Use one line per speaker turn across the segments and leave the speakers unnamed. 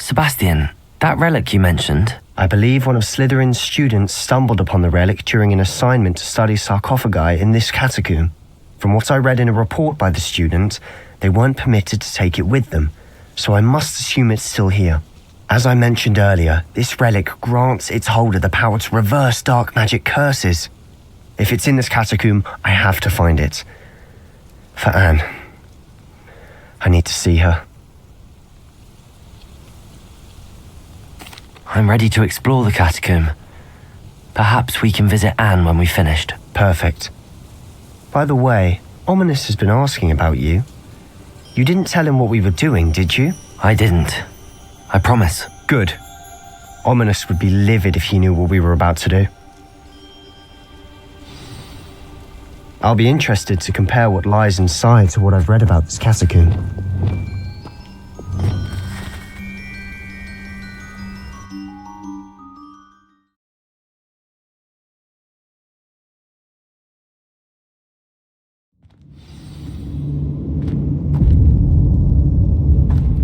Sebastian, that relic you mentioned...
I believe one of Slytherin's students stumbled upon the relic during an assignment to study sarcophagi in this catacomb. From what I read in a report by the student, they weren't permitted to take it with them, so I must assume it's still here. As I mentioned earlier, this relic grants its holder the power to reverse dark magic curses. If it's in this catacomb, I have to find it. For Anne. I need to see her.
I'm ready to explore the catacomb. Perhaps we can visit Anne when we've finished.
Perfect. By the way, Ominous has been asking about you. You didn't tell him what we were doing, did you?
I didn't. I promise.
Good. Ominous would be livid if he knew what we were about to do. I'll be interested to compare what lies inside to what I've read about this catacomb.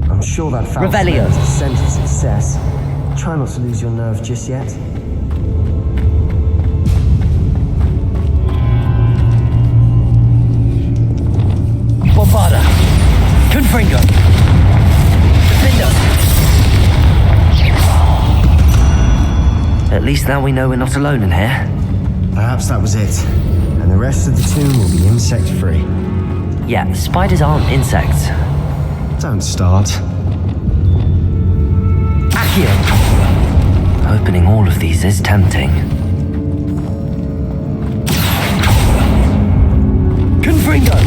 I'm sure that foul smell is the scent of success. Try not to lose your nerve just yet.
Bombarda! Confringo! Defender! At least now we know we're not alone in here.
Perhaps that was it. And the rest of the tomb will be insect-free.
Yeah, spiders aren't insects.
Don't start.
Accio! Opening all of these is tempting. Confringo!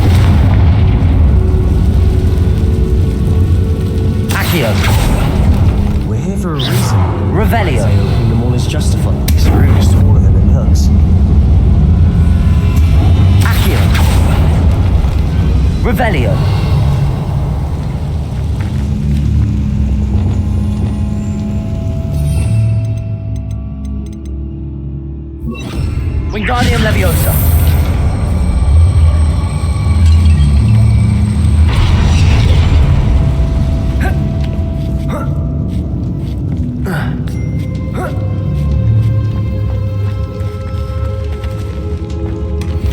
Accio!
We're here for a reason.
Revelio!
Say opening them all is justified. It's rudeness to all of them in hooks.
Accio! Revelio! Wingardium Leviosa.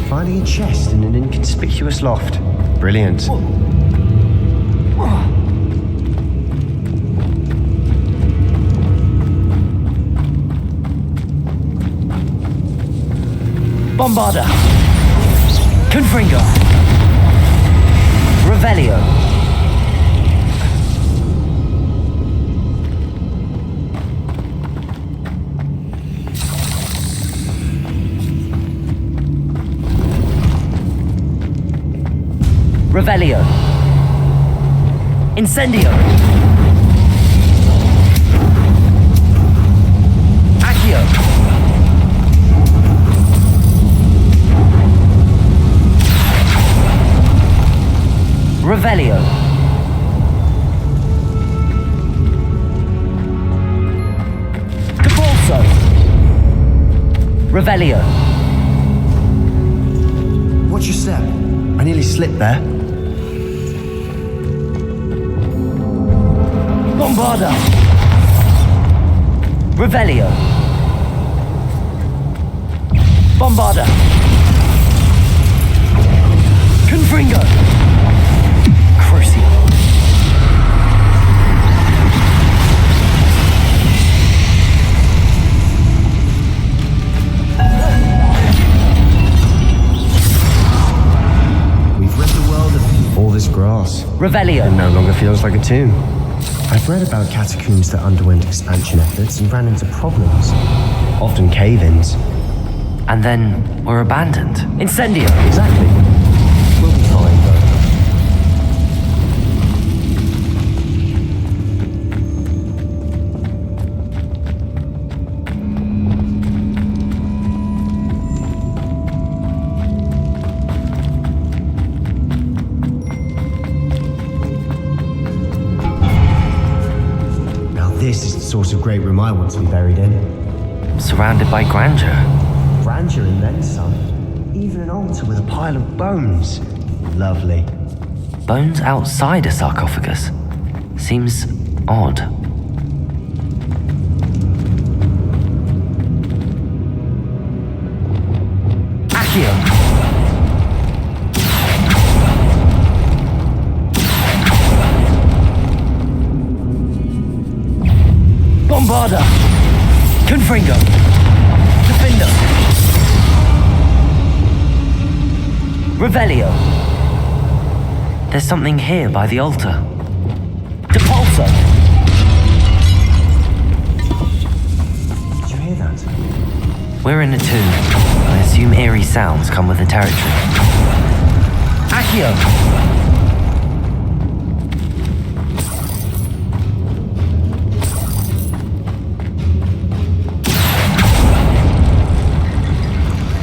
Finding a chest in an inconspicuous loft. Brilliant.
Bombarda! Confringo! Revelio! Revelio! Incendio! Accio! Revelio. Capolso. Revelio.
Watch your step. I nearly slipped there.
Bombarda. Revelio. Bombarda. Confringo. Crucio.
We've rid the world of all this grass.
Revelio.
It no longer feels like a tomb. I've read about catacombs that underwent expansion efforts and ran into problems. Often cave-ins.
And then were abandoned. Incendio.
Exactly. We'll be fine, though. This is the sort of great room I want to be buried in.
Surrounded by grandeur.
Grandeur and then some. Even an altar with a pile of bones. Lovely.
Bones outside a sarcophagus. Seems odd. Bombarda! Confringo! Defender! Revelio! There's something here by the altar. Depulso!
Did you hear that?
We're in a tomb. I assume eerie sounds come with the territory. Accio!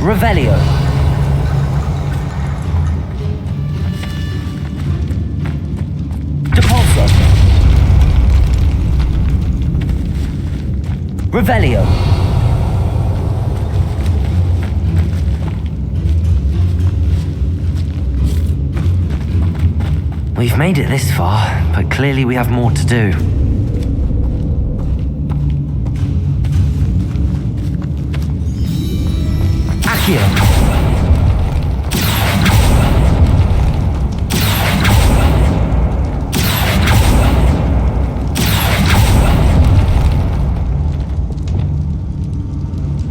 Revelio! Depulso! Revelio! We've made it this far, but clearly we have more to do. Accio!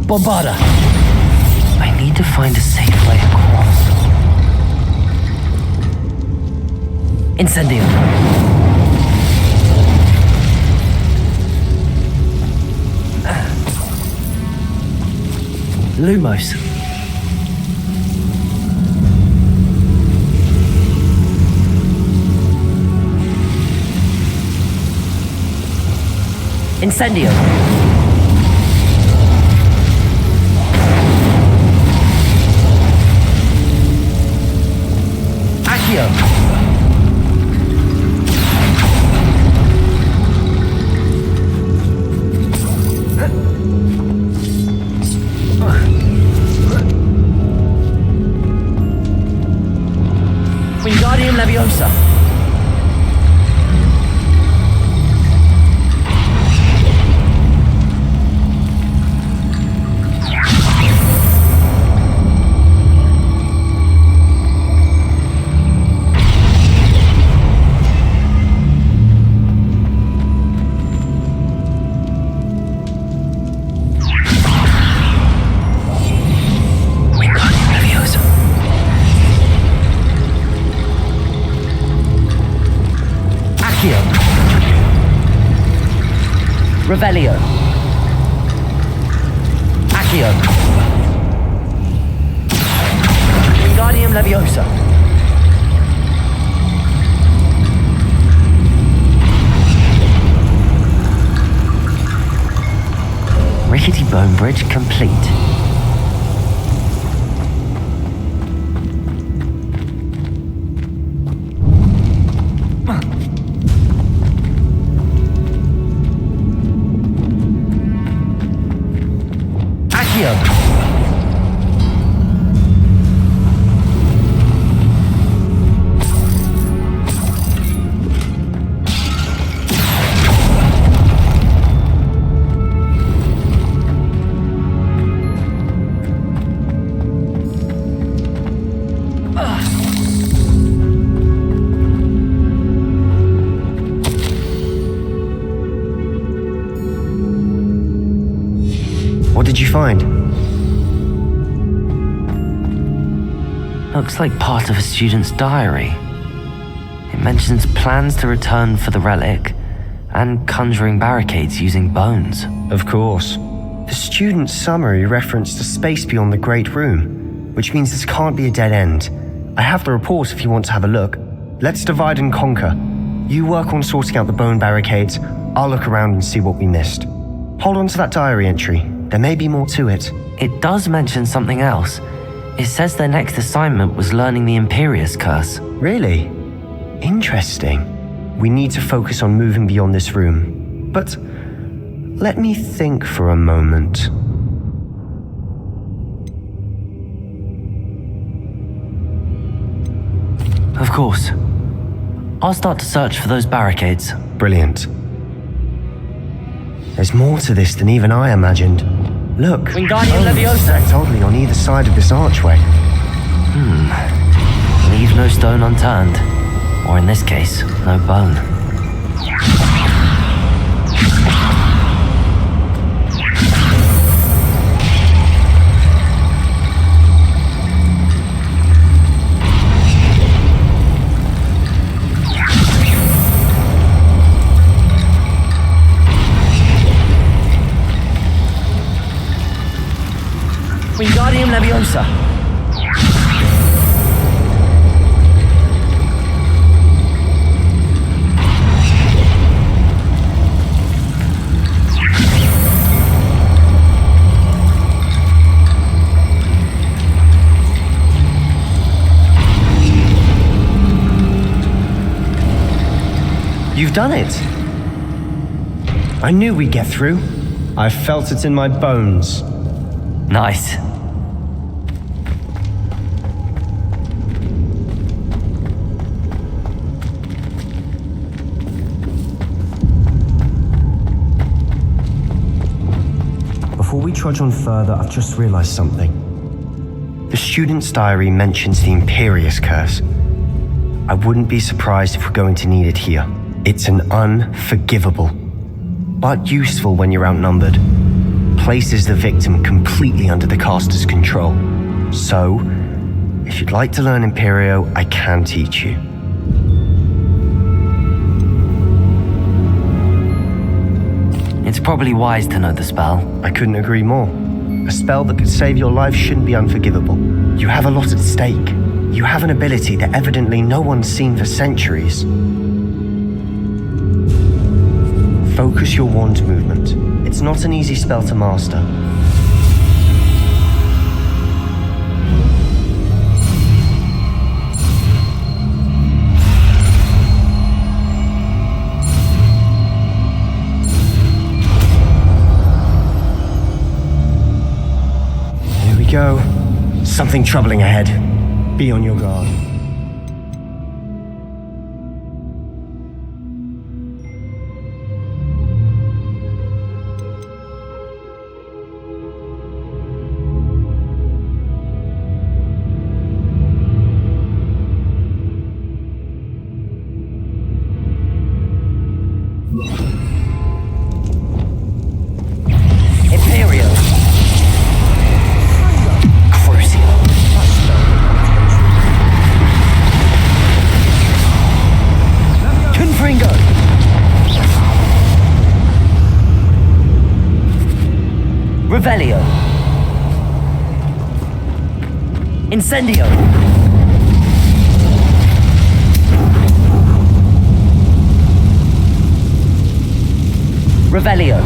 Bombarda! I need to find a safe way across. Incendio! Lumos! Incendio! Accio! Wingardium Leviosa! Revelio. Accio. Wingardium Leviosa. Rickety bone bridge complete.
What did you find?
Looks like part of a student's diary. It mentions plans to return for the relic and conjuring barricades using bones.
Of course. The student's summary referenced a space beyond the Great Room, which means this can't be a dead end. I have the report if you want to have a look. Let's divide and conquer. You work on sorting out the bone barricades. I'll look around and see what we missed. Hold on to that diary entry. There may be more to it.
It does mention something else. It says their next assignment was learning the Imperius Curse.
Really? Interesting. We need to focus on moving beyond this room. But let me think for a moment.
Of course. I'll start to search for those barricades.
Brilliant. There's more to this than even I imagined. Look,
Wingardium Leviosa.
Stacked oddly on either side of this archway.
Leave no stone unturned. Or in this case, no bone. Leviosa!
You've done it! I knew we'd get through. I felt it in my bones.
Nice.
Before we trudge on further, I've just realized something. The student's diary mentions the Imperious Curse. I wouldn't be surprised if we're going to need it here. It's an unforgivable, but useful when you're outnumbered. Places the victim completely under the caster's control. So, if you'd like to learn Imperio, I can teach you.
It's probably wise to know the spell.
I couldn't agree more. A spell that could save your life shouldn't be unforgivable. You have a lot at stake. You have an ability that evidently no one's seen for centuries. Focus your wand's movement. It's not an easy spell to master. Here we go. Something troubling ahead. Be on your guard.
Revelio. Incendio. Revelio.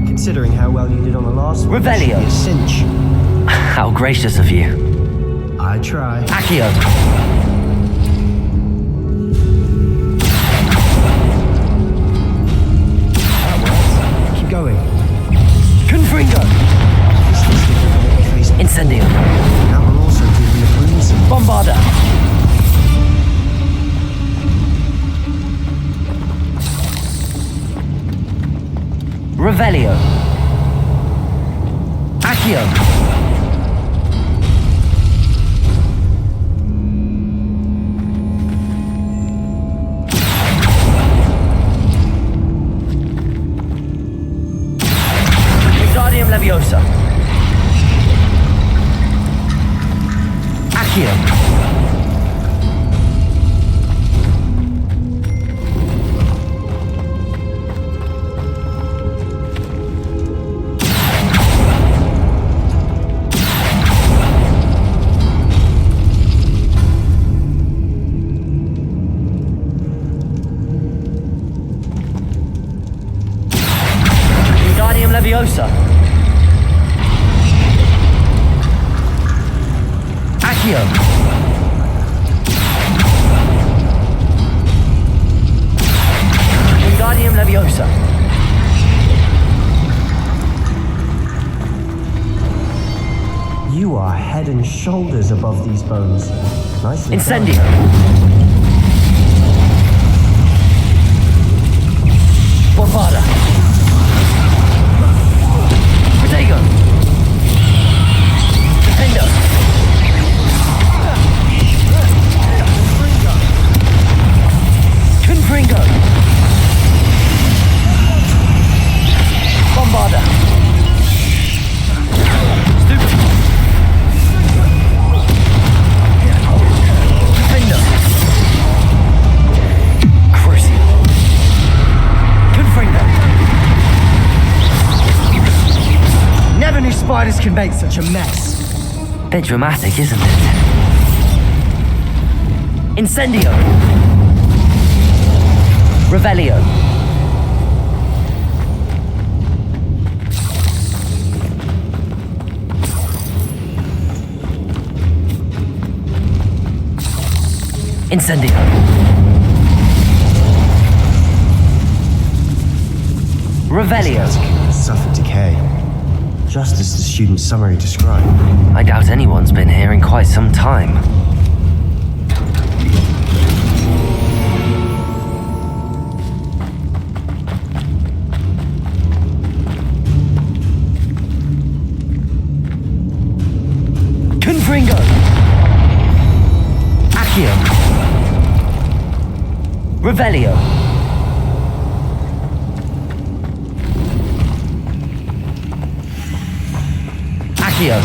Considering how well you did on the last one,
Revelio.
It should be a cinch.
How gracious of you.
I try.
Accio.
That works. Keep going.
Confringo.
This is different than what we faced.
Incendio.
Now we're also dealing with crimson.
Bombarda. Revelio. Accio. Wingardium Leviosa. Accio. Leviosa. Accio. Wingardium Leviosa.
You are head and shoulders above these bones. Nicely
Incendio. Bombarda. Protego. Defendo.
spiders can make such a mess?
Bit dramatic, isn't it? Incendio! Revelio! Incendio! Revelio!
Suffered decay, just as the student's summary described.
I doubt anyone's been here in quite some time. Confringo! Accio! Revelio! Accio!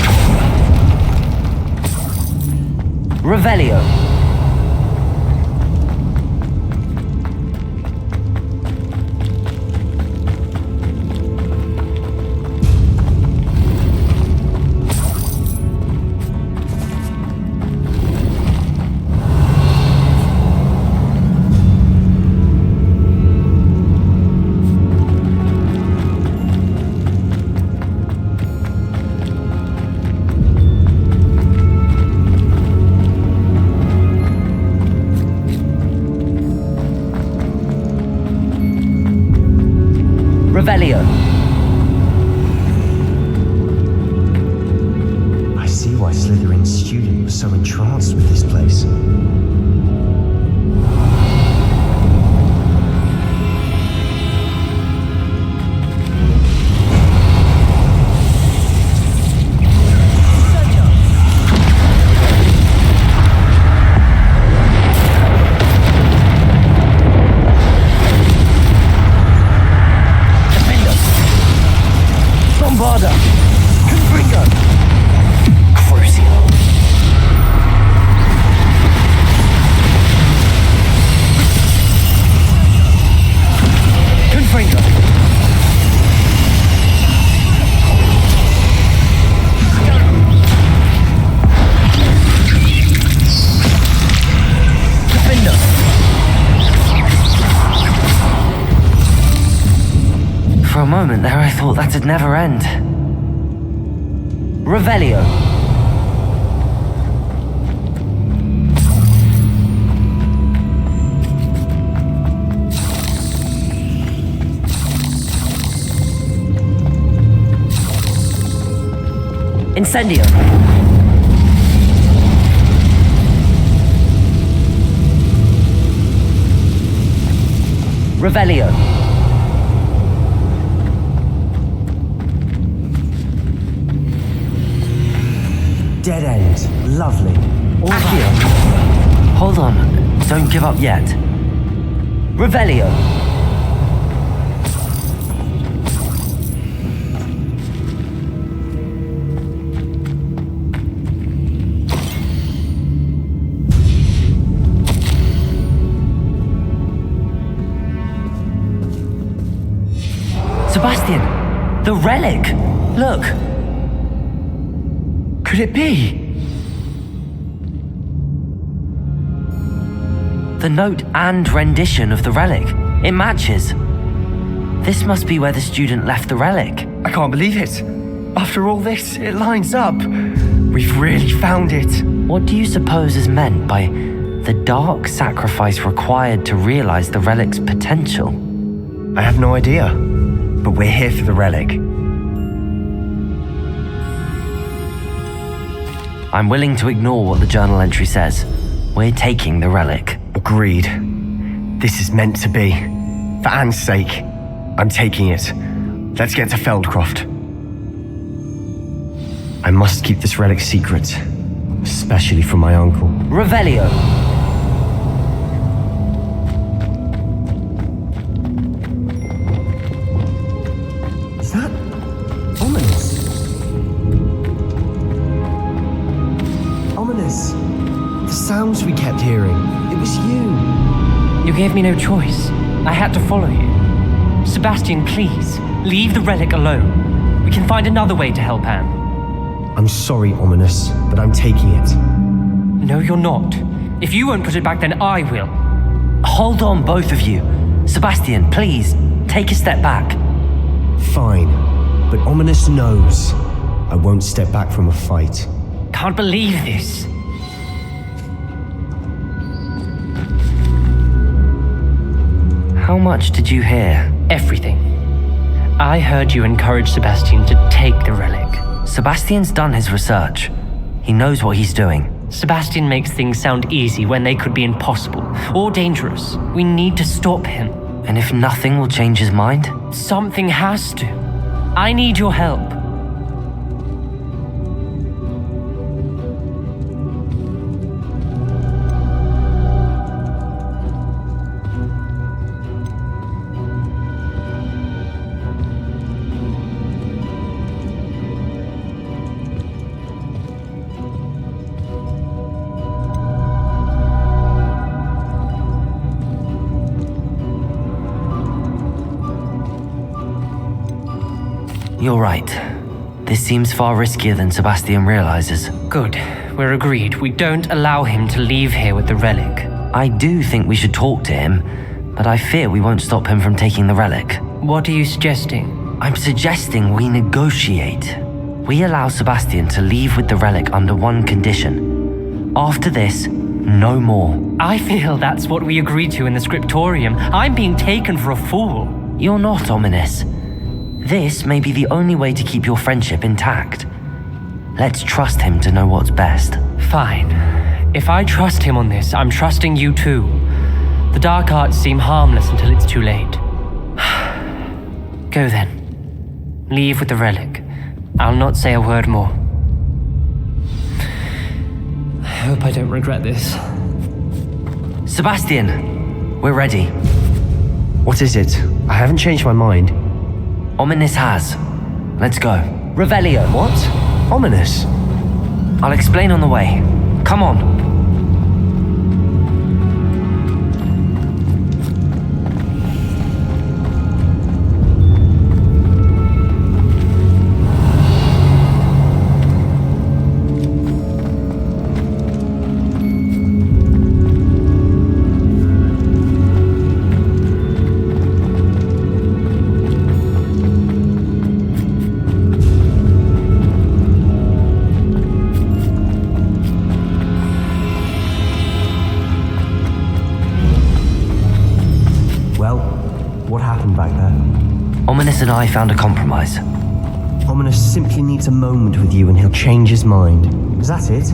Revelio! Revelio.
I see why Slytherin's student was so entranced with this place.
For a moment there I thought that'd never end. Revelio. Incendio. Revelio.
Dead end. Lovely.
Accio. Hold on. Don't give up yet. Revelio. Sebastian! The relic! Look! Could it be? The note and rendition of the relic. It matches. This must be where the student left the relic.
I can't believe it. After all this, it lines up. We've really found it.
What do you suppose is meant by the dark sacrifice required to realize the relic's potential?
I have no idea, but we're here for the relic.
I'm willing to ignore what the journal entry says. We're taking the relic.
Agreed. This is meant to be. For Anne's sake, I'm taking it. Let's get to Feldcroft. I must keep this relic secret, especially from my uncle.
Revelio.
Is that ominous? Ominous. The sounds we kept hearing. It was you.
You gave me no choice. I had to follow you. Sebastian, please, leave the relic alone. We can find another way to help Anne.
I'm sorry, Ominous, but I'm taking it.
No, you're not. If you won't put it back, then I will.
Hold on, both of you. Sebastian, please, take a step back.
Fine, but Ominous knows I won't step back from a fight.
Can't believe this.
How much did you hear?
Everything. I heard you encourage Sebastian to take the relic.
Sebastian's done his research. He knows what he's doing.
Sebastian makes things sound easy when they could be impossible or dangerous. We need to stop him.
And if nothing will change his mind?
Something has to. I need your help.
You're right. This seems far riskier than Sebastian realizes.
Good. We're agreed. We don't allow him to leave here with the relic.
I do think we should talk to him, but I fear we won't stop him from taking the relic.
What are you suggesting?
I'm suggesting we negotiate. We allow Sebastian to leave with the relic under one condition. After this, no more.
I feel that's what we agreed to in the scriptorium. I'm being taken for a fool.
You're not, Ominous. This may be the only way to keep your friendship intact. Let's trust him to know what's best.
Fine. If I trust him on this, I'm trusting you too. The dark arts seem harmless until it's too late. Go then. Leave with the relic. I'll not say a word more. I hope I don't regret this.
Sebastian, we're ready.
What is it? I haven't changed my mind.
Ominous has. Let's go. Revelio.
What? Ominous?
I'll explain on the way. Come on. Ominous and I found a compromise.
Ominous simply needs a moment with you and he'll change his mind. Is that it?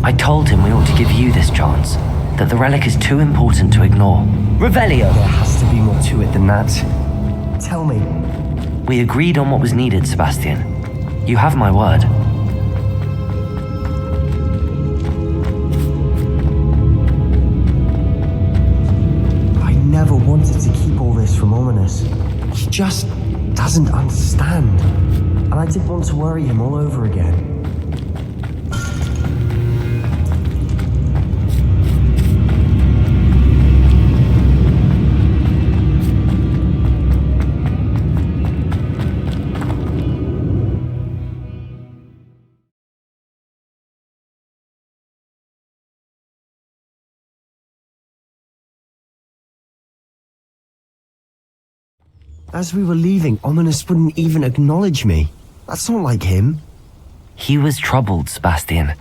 I told him we ought to give you this chance, that the relic is too important to ignore. Revelio!
There has to be more to it than that. Tell me.
We agreed on what was needed, Sebastian. You have my word.
I never wanted to keep all this from Ominous. He just doesn't understand. And I didn't want to worry him all over again. As we were leaving, Ominous wouldn't even acknowledge me. That's not like him.
He was troubled, Sebastian.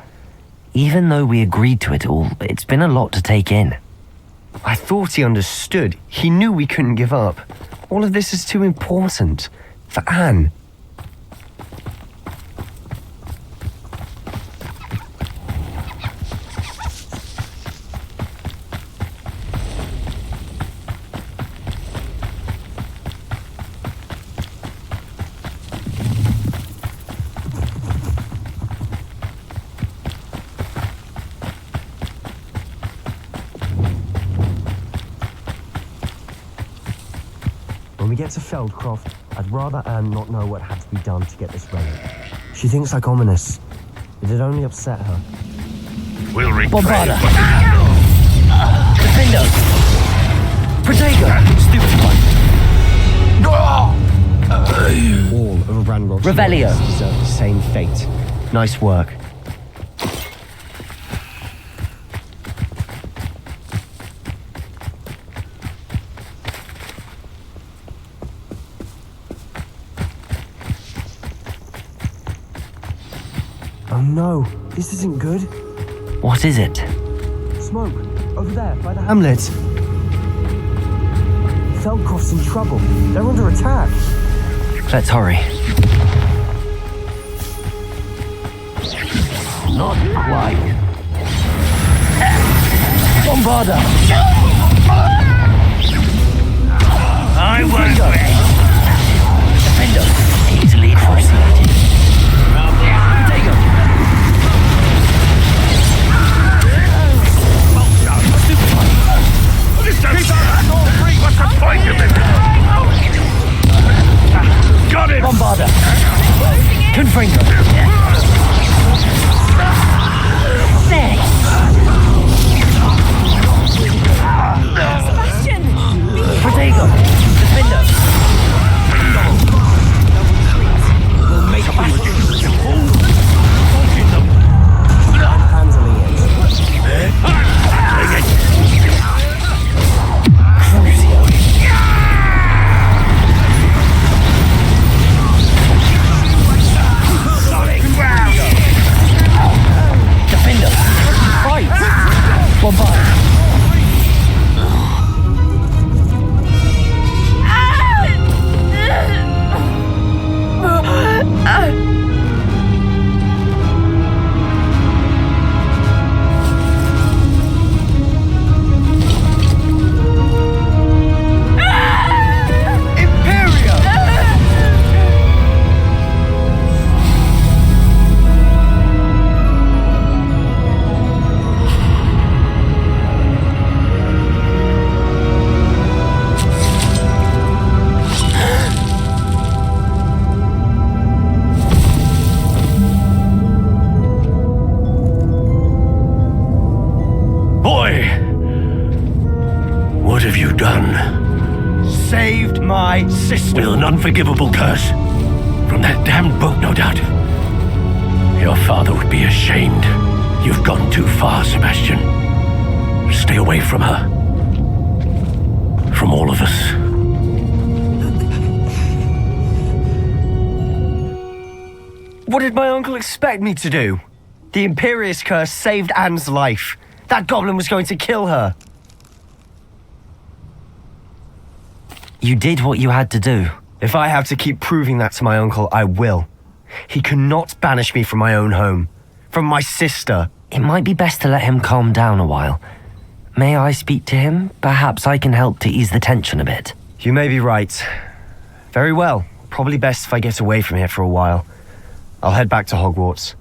Even though we agreed to it all, it's been a lot to take in.
I thought he understood. He knew we couldn't give up. All of this is too important. For Anne. When we get to Feldcroft, I'd rather Anne not know what had to be done to get this relic. She thinks like Ominous. It'd only upset her.
We'll retrace.
Bombarda! Defendo! Protego! Stupid one!
All of Ranrock's
Revelio.
deserve the same fate. Nice work.
Oh no, this isn't good.
What is it?
Smoke, over there, by the hamlet. Feldcroft's in trouble. They're under attack.
Let's hurry.
Not quite.
Bombarda!
I won't wait.
Defender, easily proceed.
What's the point of it? Got it!
Bombarda!
Confringo. Protego. Defender.
We'll make
Saved my sister.
With an unforgivable curse. From that damned book, no doubt. Your father would be ashamed. You've gone too far, Sebastian. Stay away from her. From all of us.
What did my uncle expect me to do? The Imperious curse saved Anne's life. That goblin was going to kill her.
You did what you had to do.
If I have to keep proving that to my uncle, I will. He cannot banish me from my own home. From my sister.
It might be best to let him calm down a while. May I speak to him? Perhaps I can help to ease the tension a bit.
You may be right. Very well. Probably best if I get away from here for a while. I'll head back to Hogwarts.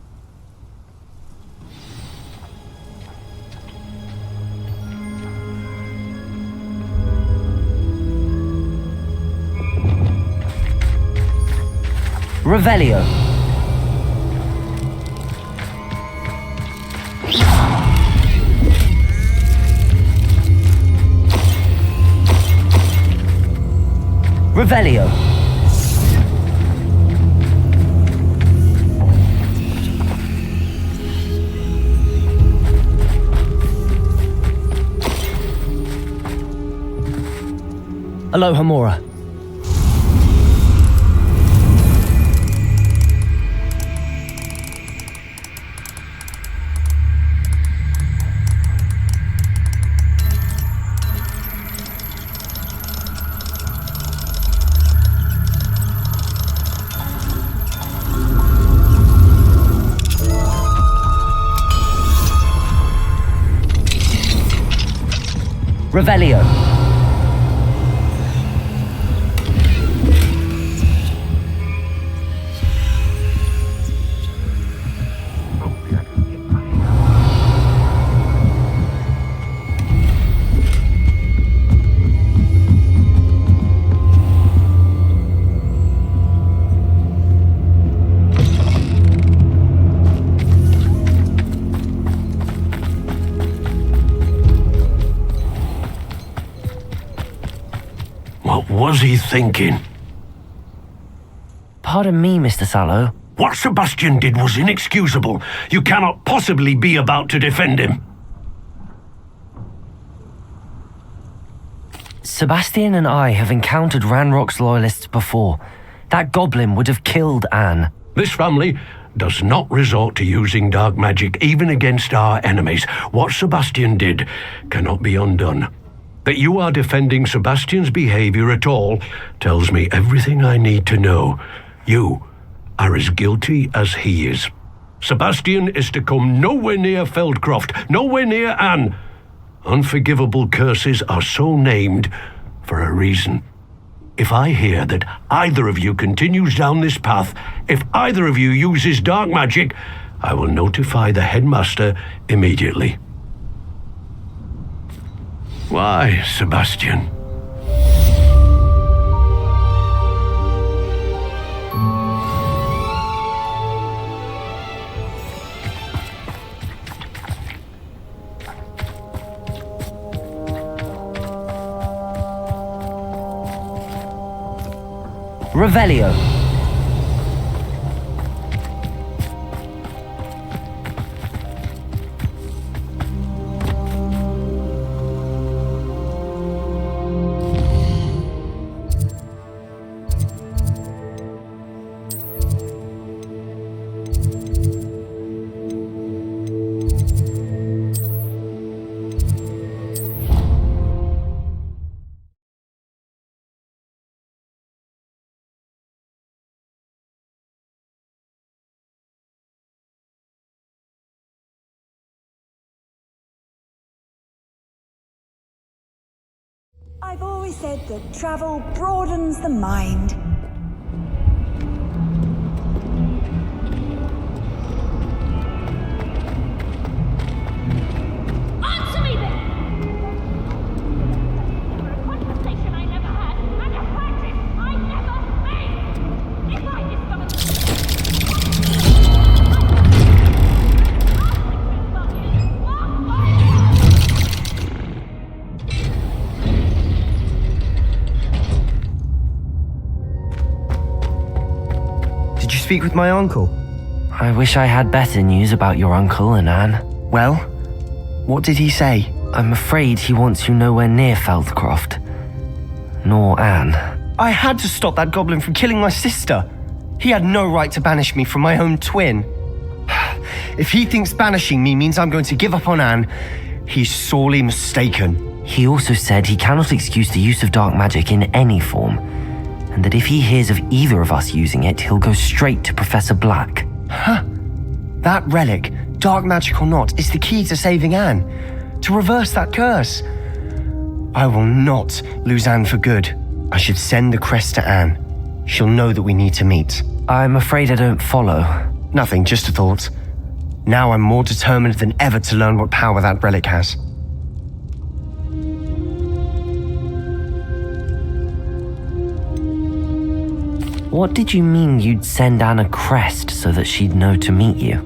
Revelio. Revelio.
Aloha, Mora.
Revelio.
What was he thinking?
Pardon me, Mr. Sallow.
What Sebastian did was inexcusable. You cannot possibly be about to defend him.
Sebastian and I have encountered Ranrock's loyalists before. That goblin would have killed Anne.
This family does not resort to using dark magic even against our enemies. What Sebastian did cannot be undone. That you are defending Sebastian's behavior at all tells me everything I need to know. You are as guilty as he is. Sebastian is to come nowhere near Feldcroft, nowhere near Anne. Unforgivable curses are so named for a reason. If I hear that either of you continues down this path, if either of you uses dark magic, I will notify the headmaster immediately. Why, Sebastian?
Revelio.
I've always said that travel broadens the mind.
Answer me then! For a conversation I never had, and a practice I never made! If I
Did you speak with my uncle?
I wish I had better news about your uncle and Anne.
Well, what did he say?
I'm afraid he wants you nowhere near Feldcroft. Nor Anne.
I had to stop that goblin from killing my sister. He had no right to banish me from my own twin. If he thinks banishing me means I'm going to give up on Anne, he's sorely mistaken.
He also said he cannot excuse the use of dark magic in any form, and that if he hears of either of us using it, he'll go straight to Professor Black.
Huh? That relic, dark magic or not, is the key to saving Anne. To reverse that curse. I will not lose Anne for good. I should send the crest to Anne. She'll know that we need to meet.
I'm afraid I don't follow.
Nothing, just a thought. Now I'm more determined than ever to learn what power that relic has.
What did you mean you'd send Anne a crest so that she'd know to meet you?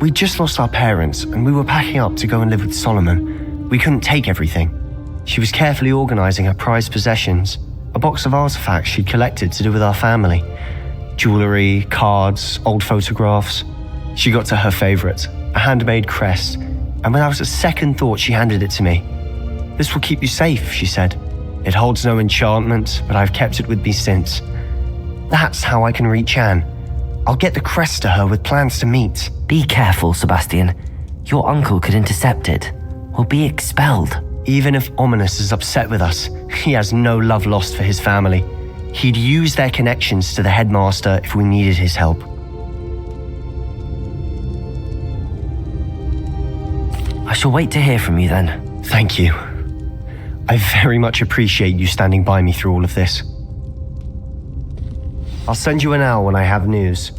We just lost our parents, and we were packing up to go and live with Solomon. We couldn't take everything. She was carefully organizing her prized possessions, a box of artifacts she'd collected to do with our family. Jewelry, cards, old photographs. She got to her favorite, a handmade crest, and without a second thought she handed it to me. "This will keep you safe," she said. "It holds no enchantment, but I've kept it with me since. That's how I can reach Anne. I'll get the crest to her with plans to meet."
Be careful, Sebastian. Your uncle could intercept it, or be expelled.
Even if Ominous is upset with us, he has no love lost for his family. He'd use their connections to the headmaster if we needed his help.
I shall wait to hear from you then.
Thank you. I very much appreciate you standing by me through all of this. I'll send you an owl when I have news.